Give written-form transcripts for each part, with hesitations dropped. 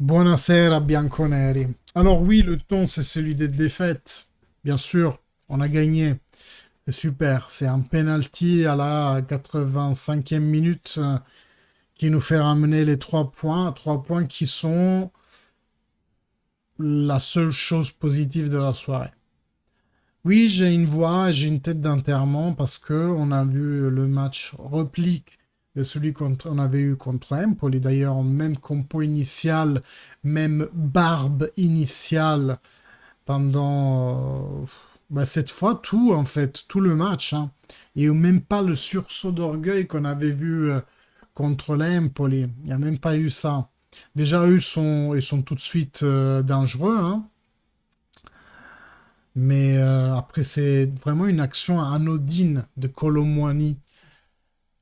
Buonasera bianconeri. Alors oui, le ton, c'est celui des défaites. Bien sûr, on a gagné. C'est super. C'est un penalty à la 85e minute qui nous fait ramener les 3 points. 3 points qui sont la seule chose positive de la soirée. Oui, j'ai une voix, j'ai une tête d'enterrement parce que on a vu le match réplique de celui qu'on avait eu contre Empoli. D'ailleurs, même compo initial, même barbe initiale pendant cette fois tout en fait, tout le match. Hein. Il n'y a eu même pas le sursaut d'orgueil qu'on avait vu contre l'Empoli. Il n'y a même pas eu ça. Déjà, ils sont tout de suite dangereux. Hein. Mais après, c'est vraiment une action anodine de Colomwani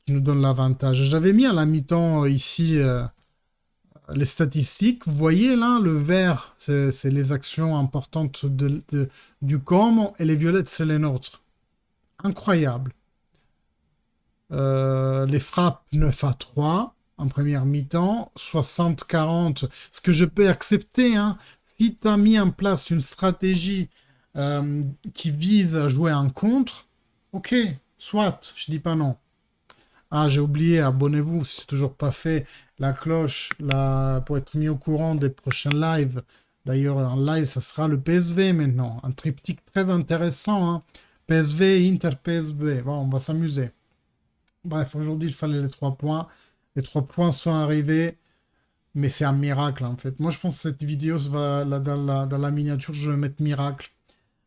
qui nous donne l'avantage. J'avais mis à la mi-temps ici les statistiques. Vous voyez là, le vert, c'est les actions importantes du Como et les violettes, c'est les nôtres. Incroyable. Les frappes 9-3 en première mi-temps, 60-40, ce que je peux accepter. Hein. Si tu as mis en place une stratégie qui vise à jouer en contre, ok, soit, je dis pas non. Ah, j'ai oublié, abonnez-vous si c'est toujours pas fait, la cloche pour être mis au courant des prochains lives. D'ailleurs, en live, ça sera le PSV maintenant. Un triptyque très intéressant. Hein. PSV, Inter, PSV. Bon, on va s'amuser. Bref, aujourd'hui, il fallait les 3 points. Les 3 points sont arrivés, mais c'est un miracle en fait. Moi, je pense que cette vidéo, dans la miniature, je vais mettre miracle.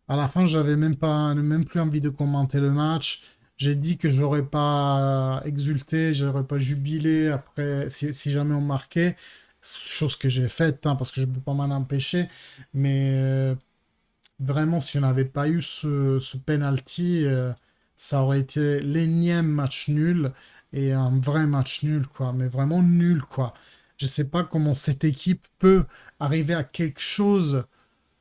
À la fin, j'avais même plus envie de commenter le match. J'ai dit que j'aurais pas exulté, j'aurais pas jubilé après si jamais on marquait, chose que j'ai faite hein, parce que je ne peux pas m'en empêcher. Mais vraiment, si on n'avait pas eu ce penalty, ça aurait été l'énième match nul et un vrai match nul, quoi. Mais vraiment nul, quoi. Je sais pas comment cette équipe peut arriver à quelque chose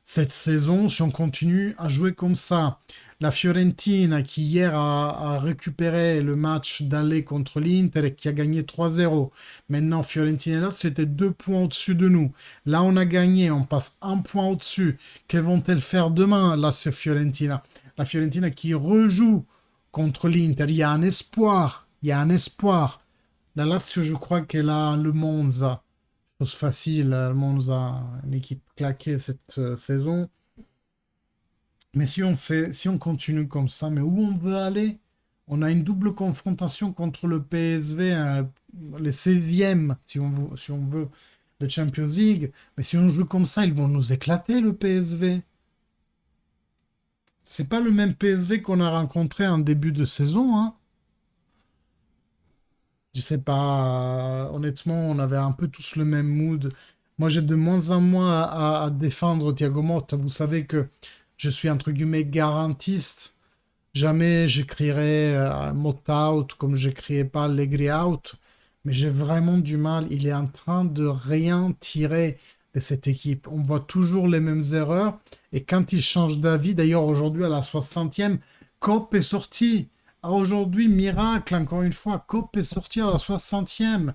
cette saison si on continue à jouer comme ça. La Fiorentina qui hier a récupéré le match d'aller contre l'Inter et qui a gagné 3-0. Maintenant, Fiorentina là, c'était 2 points au-dessus de nous. Là, on a gagné, on passe un point au-dessus. Que vont-elles faire demain, là, ce Fiorentina? La Fiorentina qui rejoue contre l'Inter. Il y a un espoir. Il y a un espoir. La Lazio, je crois qu'elle a le Monza. Chose facile, le Monza, une équipe claquée cette saison. Mais si on continue comme ça, mais où on veut aller? On a une double confrontation contre le PSV, les 16e, si on veut, de Champions League. Mais si on joue comme ça, ils vont nous éclater, le PSV. C'est pas le même PSV qu'on a rencontré en début de saison, hein. Je sais pas, honnêtement, on avait un peu tous le même mood. Moi, j'ai de moins en moins à défendre Thiago Motta. Vous savez que je suis entre guillemets garantiste. Jamais j'écrirai Motta out comme j'écrirais pas Allegri out. Mais j'ai vraiment du mal. Il est en train de rien tirer de cette équipe. On voit toujours les mêmes erreurs. Et quand il change d'avis, d'ailleurs aujourd'hui à la 60e, Kopp est sorti. Aujourd'hui, miracle, encore une fois, Kopp est sorti à la 60e.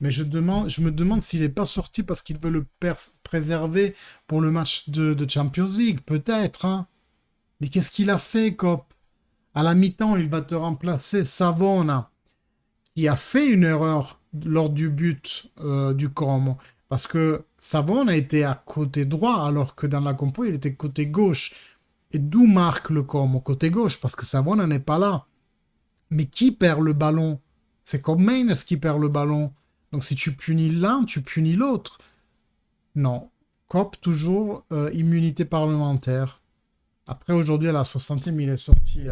Mais je me demande s'il n'est pas sorti parce qu'il veut le préserver pour le match de Champions League. Peut-être, hein. Mais qu'est-ce qu'il a fait, Kopp? À la mi-temps, il va te remplacer Savona, qui a fait une erreur lors du but du Como. Parce que Savona était à côté droit, alors que dans la compo, il était côté gauche. Et d'où marque le Como? Côté gauche, parce que Savona n'est pas là. Mais qui perd le ballon? C'est comme Mainz qui perd le ballon. Donc si tu punis l'un, tu punis l'autre. Non. Cop, toujours immunité parlementaire. Après, aujourd'hui, à la 60e, il est sorti.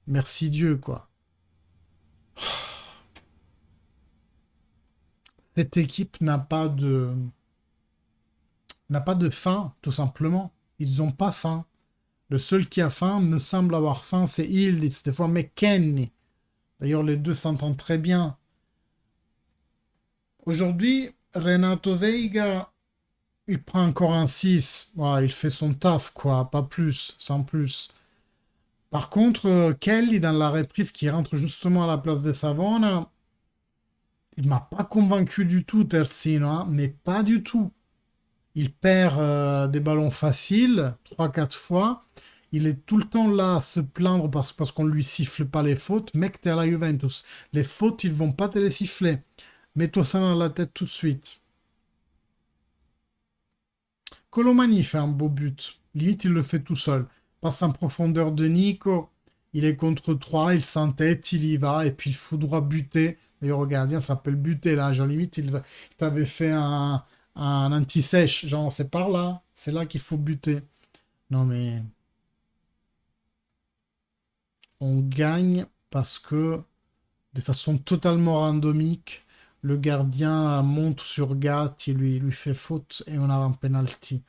Merci Dieu, quoi. Cette équipe n'a pas de faim, tout simplement. Ils n'ont pas faim. Le seul qui a faim me semble avoir faim, c'est Yildiz, des fois McKennie. D'ailleurs, les deux s'entendent très bien. Aujourd'hui, Renato Veiga, il prend encore un 6. Voilà, il fait son taf, quoi, pas plus, sans plus. Par contre, Kelly, dans la reprise qui rentre justement à la place de Savona, Il m'a pas convaincu du tout, Terzino, hein, mais pas du tout. Il perd des ballons faciles, trois quatre fois. Il est tout le temps là à se plaindre parce qu'on lui siffle pas les fautes. Mec, t'es à la Juventus. Les fautes, ils vont pas te les siffler. Mets-toi ça dans la tête tout de suite. Colomani fait un beau but. Limite, il le fait tout seul. Passe en profondeur de Nico. Il est contre 3, il s'entête, il y va, et puis il faut droit buter. D'ailleurs, le gardien s'appelle buter là. Genre, limite, il t'avait fait un anti-sèche. Genre, c'est par là. C'est là qu'il faut buter. Non, mais on gagne parce que, de façon totalement randomique, le gardien monte sur Gat, il lui fait faute et on a un penalty.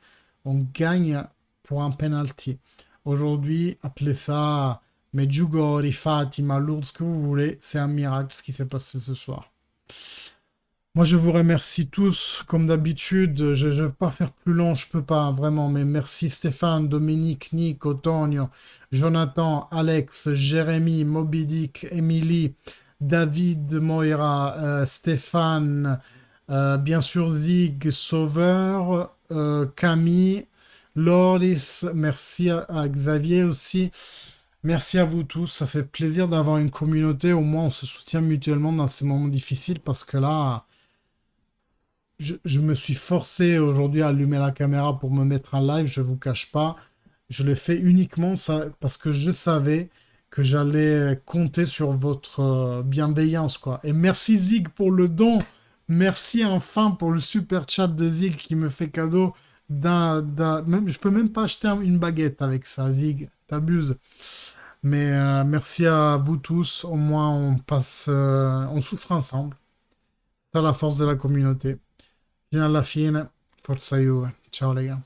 On gagne pour un penalty. Aujourd'hui, appelez ça Medjugorje, Fatima, Lourdes, ce que vous voulez. C'est un miracle ce qui s'est passé ce soir. Moi, je vous remercie tous, comme d'habitude. Je ne vais pas faire plus long, je peux pas, vraiment. Mais merci Stéphane, Dominique, Nick, Antonio, Jonathan, Alex, Jérémy, Moby Dick, Émilie, David Moira, Stéphane, bien sûr Zig, Sauveur, Camille, Loris, merci à Xavier aussi. Merci à vous tous, ça fait plaisir d'avoir une communauté, au moins on se soutient mutuellement dans ces moments difficiles parce que là, je me suis forcé aujourd'hui à allumer la caméra pour me mettre en live, je vous cache pas. Je l'ai fait uniquement ça, parce que je savais que j'allais compter sur votre bienveillance, quoi. Et merci Zig pour le don. Merci enfin pour le super chat de Zig qui me fait cadeau même, je peux même pas acheter une baguette avec ça, Zig. T'abuses. Mais merci à vous tous. Au moins, on souffre ensemble. C'est la force de la communauté. Fino alla fine, forza Juve. Ciao, les gars.